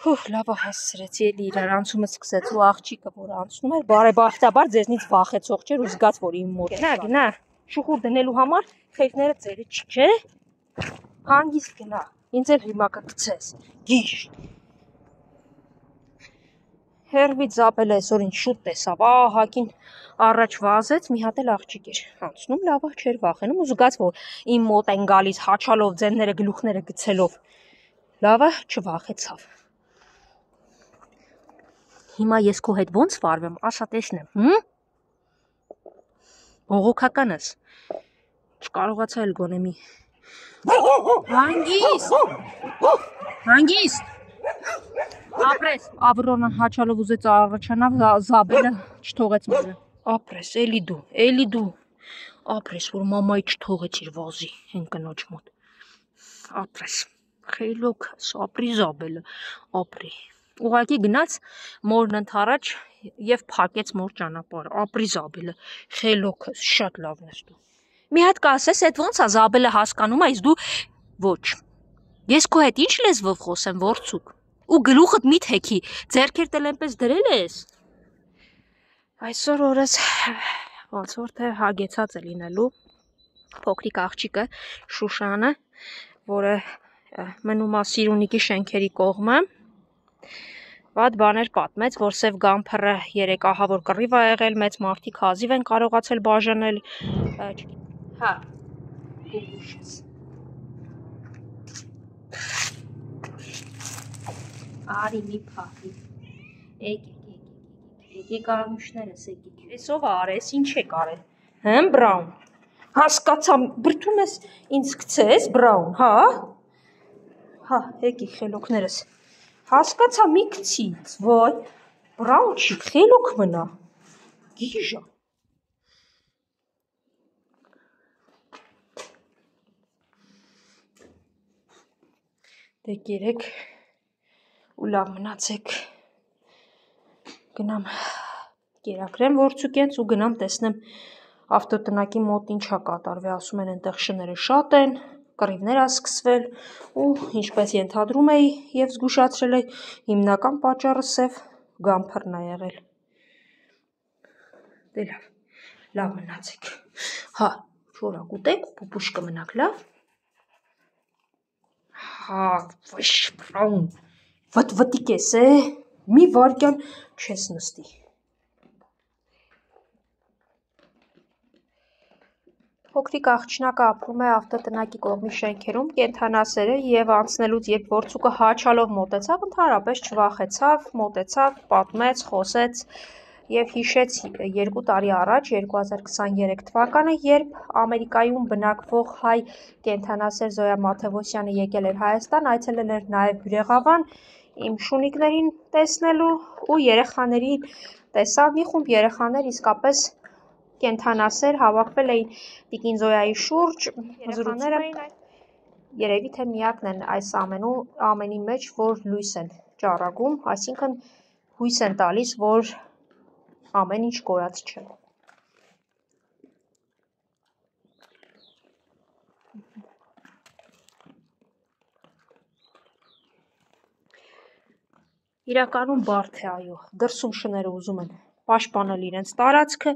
Լավա հասցրեցի էլի իրար անցումը սկսեց ու աղջիկը որ անցնում էր բարեբախտաբար ձեզնից վախեցող չէր ու զգաց որ իմ մոտ գնա շուխուր դնելու համար խելքները ծերից չէ հանգիստ գնա ինձ էլ հիմա կգցես գիշ հերվից զապելը այսօր ինձ շուտ տեսավ ահագին առաջ վազեց մի հատ էլ աղջիկ էր անցնում լավա չէր վախենում ու զգաց որ իմ մոտ են գալիս հաչալով ձենները գլուխները գցելով լավա չվախեցավ Հիմա ես քո հետ ոնց վարվեմ, ասա տեսնեմ, Բողոքական ես, չկարողացա էլ գոնե մի Հանգիստ, ապրես, Ավրոնը հաչալով ուզեց առաջանավ, զաբելը չթողեց մերը Ապրես, էլի դու, ապրես, որ մամայի չթողեցիր վազի, հեն կնոջ մոտ Ապրես, խելոքս, ապրի զաբելը, ապրի Ուղղակի գնաց մորն ընդառաջ եւ փակեց մոր ճանապարհը, ապրի զաբելը, խելոքս, շատ լավն ես դու։ Մի հատ կասես, այդ ոնց է զաբելը հասկանում, այս դու ոչ։ Ես քո հետ ինչ լեզվով խոսեմ, ворցուկ։ Ու գլուխդ մի թեքի, ձեռքերդ էլ այնպես դրել ես։ Այսօր օրս ոնց որ թե հագեցած է լինելու փոքրիկ աղջիկը Շուշանը, որը մնում է Սիրունիկի շենքերի կողմը Վատ բաներ պատմեց, որ Սև Գամփրը 3 ահավոր կռիվ ա եղել, մեծ մարդիկ հազիվ են կարողացել բաժանել, հա, ուշս։ Արի մի փախի։ Եկեք արմուշներս եկեք։ Էս ով արես, ինչ եք արել։ Հմ Բրաուն։ Հասկացա, բրդում ես ինձ գցես, Բրաուն, հա։ Հա, եկեք խելոքներս։ Հասկացա մի գցից, ոյ, Բրաուն չի, խելոք մնա, գիժա։ Դե կերեք ու լավ մնացեք, գնամ կերակրեմ ворցուկենց ու գնամ տեսնեմ ավտոտնակի մոտ ինչա կատարվի, ասում են այնտեղ շները շատ են, կռիվներ ա սկսվել ու ինչպես ենթադրում էի եւ զգուշացրել էի հիմնական պատճառը Սև Գամփրն ա եղել։ Դե լավ մնացեք։ Հա, չորակ ուտեք ու պուպուշ կմնաք, լավ։ Հա, ոչ, Բրաուն, վտվտիկ ես, մի վարկյան չես նստի։ Փոքրիկ աղջնակը ապրում է ավտոտնակի կողմի շենքերում, կենդանասեր է եւ անցնելուց երբ ворցուկը հաչալով մոտեցավ, ընդհանրապես չվախեցավ, մոտեցավ, պատմեց, խոսեց եւ հիշեց 2 տարի առաջ 2023 թվականը, երբ Ամերիկայում բնակվող հայ կենդանասեր Զոյա Մաթևոսյանը եկել էր Հայաստան, այցելել էր նաեւ Բյուրեղավան իմ շունիկներին տեսնելու ու երեխաների տեսավ մի խումբ երեխաներ իսկապես կենդանասեր հավաքվել էին Տիկին Զոյայի շուրջ, երեխաները երևի թե միակն են այս ամենի մեջ, որ լույս են ճառագում, այսինքն հույս են տալիս, որ ամեն ինչ կորած չէ։ Իրականում բարդ է, այո, դրսում շները ուզում են պաշտպանել իրենց տարածքը,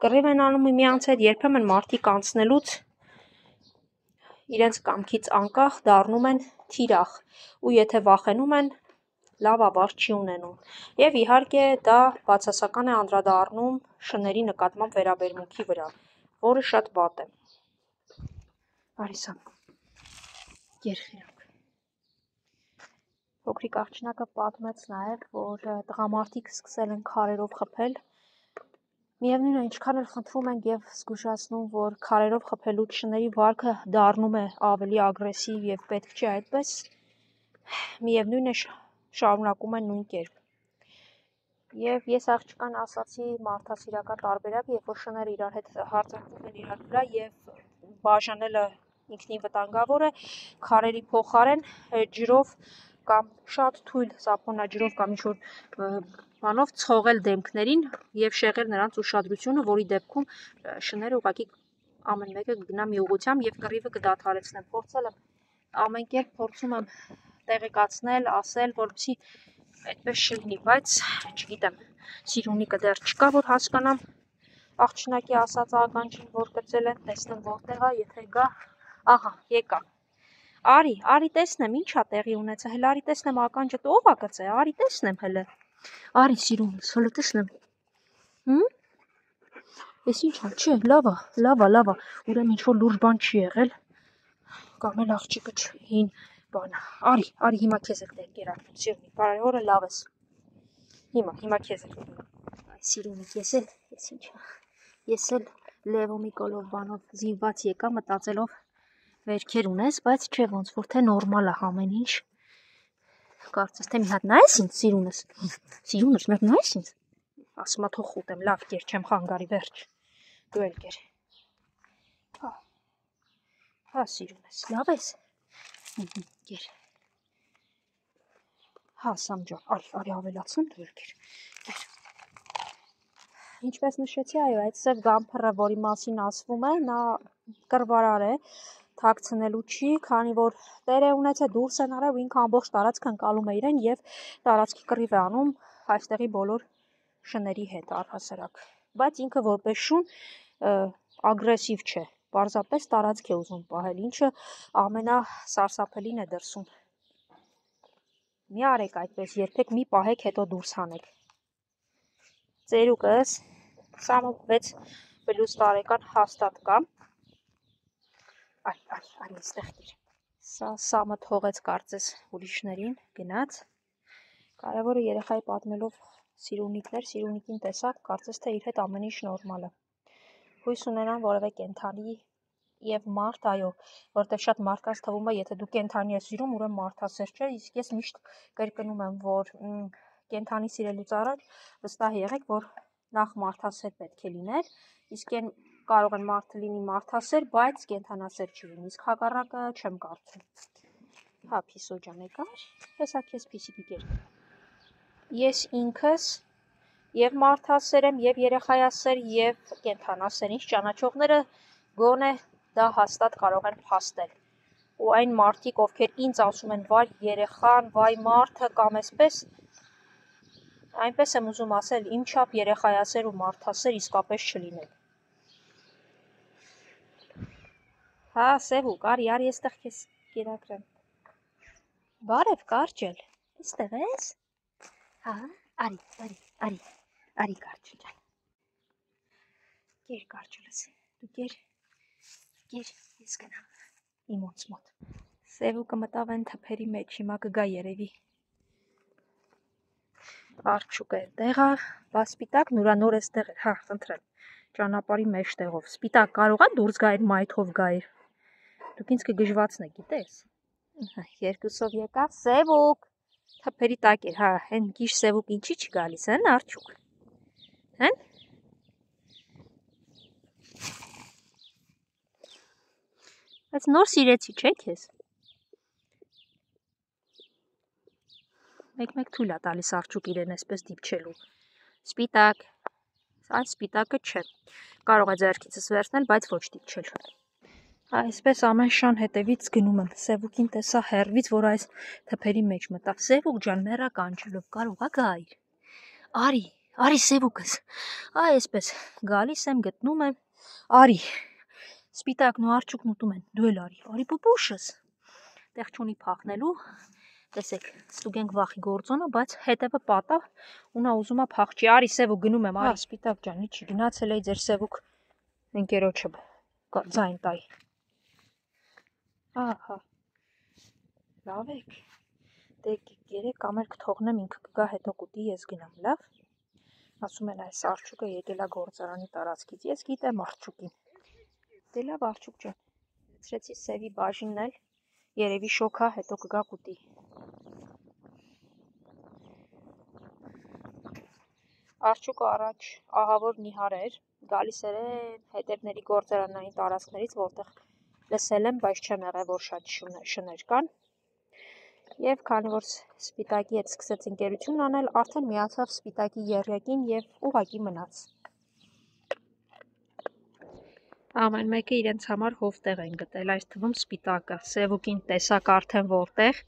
կռիվ են անում միմյանց հետ, երբեմն մարդիկ անցնելուց իրենց կամքից անկախ դառնում են թիրախ ու եթե վախենում են, լավ ավարտ չի ունենում։ Եվ իհարկե դա բացասական է անդրադառնում շների նկատմամբ վերաբերմունքի վրա, որը շատ վատ է։ Արիսա, երխիրանք։ Փոքրիկ աղջնակը պատմեց նաև, որ տղամարդիկ սկսել են քարերով խփել։ Միևնույն է, ինչքան էլ խնդրում ենք եւ զգուշացնում, որ քարերով խփելուց շների վարքը դառնում է ավելի ագրեսիվ եւ պետք չէ այդպես, միևնույն է շարունակում են նույն կերպ։ Եվ ես աղջկան ասացի մարդասիրական տարբերակ, երբ որ շները իրար հետ հարձակվում են իրար վրա եւ բաժանելը ինքնին վտանգավոր է, քարերի փոխարեն ջրով կամ շատ թույլ սափոնաջրով կամ ինչ-որ բանով ցողել դեմքներին եւ շեղել նրանց ուշադրությունը, որի դեպքում շները ուղղակի ամեն մեկը կգնա մի ուղղությամբ եւ կռիվը կդադարեցնեն։ Փորձել եմ ամեն կերպ փորձում եմ տեղեկացնել, ասել, որպեսզի Այդպես չլինի, բայց չգիտեմ, սիրունիկը դեռ չկա, որ հասկանամ աղջնակի ասած ականջին, որ գծել են, տեսնեմ որտեղ է, եթե գա, ահա, եկա։ Արի տեսնեմ, ինչ է տեղի ունեցել, հələ արի տեսնեմ ականջդ ով է գծել, արի տեսնեմ հələ։ Արի սիրունս, հələ տեսնեմ։ Էս ինչ է, չէ, լավ է, ուրեմն ինչ-որ լուրջ բան չի եղել, կամ էլ աղջիկը հին բան է։ Արի, հիմա քեզ էլ դեր կերակրում, սիրունիկ, կարևորը լավ ես։ Հիմա քեզ էլ կերակրում։ Այ սիրունիկ, ես էլ Լևոմի կոլով բանով զինված եկա մտածելով վերքեր ունես, բայց չէ ոնց որ թե նորմալ է ամեն ինչ։ Կարծես թե մի հատ նայես ինձ, սիրունս, մեր նայես ինձ։ Ասում է թող խուտեմ, լավ կեր, չեմ խանգարի, վերջ։ Դու էլ կեր։ Հա սիրունս, լավ ես։ Կեր։ Հա Սամ ջան, արի ավելացնում, դու էլ կեր։ Ինչպես նշեցի, այո, այդ սև գամփռը, որի մասին ասվում է, նա կռվարար է, թաքցնելու չի, քանի որ տեր է ունեցել, դուրս են արել, ինքը ամբողջ տարածքը ընկալում է իրեն եւ տարածքի կռիվ է անում այստեղի բոլոր շների հետ առհասարակ։ Բայց ինքը որպես շուն ագրեսիվ չէ, պարզապես տարածք է ուզում պահել, ինչը ամենասարսափելին է դրսում։ Մի արեք այդպես, երբեք մի պահեք, հետո դուրս հանեք։ Ծերուկս Սամը 6+ տարեկան հաստատ կա։ Արի այստեղ կեր։ Սա Սամը թողեց կարծես ուրիշներին, գնաց։ Կարևորը երեխայի պատմելով սիրունիկին տեսակ, կարծես թե իր հետ ամեն ինչ նորմալ է։ Հույս ունենամ որևէ կենդանի եւ մարդ, այո, որտեղ շատ մարդկանց թվում է, եթե դու կենդանի ես սիրում, ուրեմն մարդասեր չէ, իսկ ես միշտ կրկնում եմ, որ կենդանի սիրելուց առաջ վստահ եղեք, որ նախ մարդասեր պետք է լիներ, իսկ այն կարող են մարդը լինի մարդասեր, բայց կենդանասեր չի լինի, իսկ հակառակը չեմ կարծում։ Հա, Փիսո ջան, եկար, հեսա քեզ Փիսիկի կեր։ Ես ինքս եւ մարդասեր եմ, եւ երեխայասեր, եւ կենդանասեր, ինչ ճանաչողները գոնե դա հաստատ կարող են փաստել։ Ու այն մարդիկ, ովքեր ինձ ասում են վայ երեխան, վայ մարդը կամ այսպես, այնպես եմ ուզում ասել, իմ չափ երեխայասեր ու մարդասեր իսկապես չլինել։ Հա, Սևուկ, արի այստեղ քեզ կերակրեմ։ Բարև, կարճել։ Այստեղ ես։ Հա, արի կարճել ջան։ Կեր կարճելս։ Դու կեր, ես գնամ իմ ոնց մոտ։ Սևուկը մտավ այն թփերի մեջ, հիմա կգա երևի։ Արջուկը այդտեղ է, բա սպիտակն ուրանոր էստեղ է, հա, խնդրեմ, ճանապարհի մեջտեղով, սպիտակ կարող է դուրս գա այդ մայթով գայր, դուք ինձ կգժվացնեք, գիտես, երկուսով եկա, Սևուկ, թփերի տակ էր, հա, հեն գիշ Սևուկ ինչի չի գալիս, հեն արջուկ, հեն, բայց նոր սիրեցի, չէ քեզ, մեկ թույլ է տալիս արջուկ իրեն այսպես դիպչելու, սպիտակ, այս սպիտակը չէ, կարող է ձեռքիցս վերցնել, բայց ոչ դիպչել, այսպես ամեն շան հետևից գնում եմ, Սևուկին տեսա հեռվից, որ այս թփերի մեջ մտավ, Սևուկ ջան մեռա կանչելով, կարող է գայր, արի Սևուկս, այսպես գալիս եմ, գտնում եմ, արի, սպիտակն ու արջուկն ուտում են, դու էլ արի պուպուշս, տեղ չունի փախնելու, տեսեք, ստուգենք վախի գործոնը, բայց հետևը պատա ու նա ուզում է փախչի, արի Սևուկ գնում եմ, արի սպիտակ ջան, ինչի գնացել է ձեր Սևուկ ընկերոջը ձայն տայ, ահա, լավ եք, դե երեք կամ էլ կթողնեմ ինքը կգա հետո կուտի ես գնամ, լավ, ասում են այս արջուկը եկել է գործարանի տարածքից, ես գիտեմ արջուկին, դե լավ արջուկ ջան, ցրեցի Սևի բաժինն էլ, երևի շոքա հետո կգա կուտի, արջուկը առաջ ահավոր նիհար էր, գալիս էր հետևների գործարանային տարածքներից, որտեղ լսել եմ, բայց չեմ եղել, որ շատ շներ կան, և քանի որ սպիտակի հետ սկսեց ընկերություն անել, արդեն միացավ սպիտակի եռյակին և ուղղակի մնաց։ Ամեն մեկը իրենց համար հովտեղ են գտել, այս թվում սպիտակը, Սևուկին տեսակ արդեն որտեղ,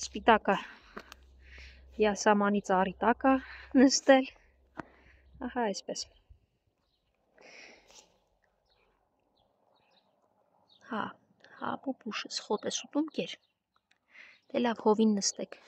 սպիտակը Յասամանի ծառի տակ է նստել։ Ահա այսպես։ Հա, պուպուշս խոտ ես ուտում կեր։ Դե լավ հովին նստեք։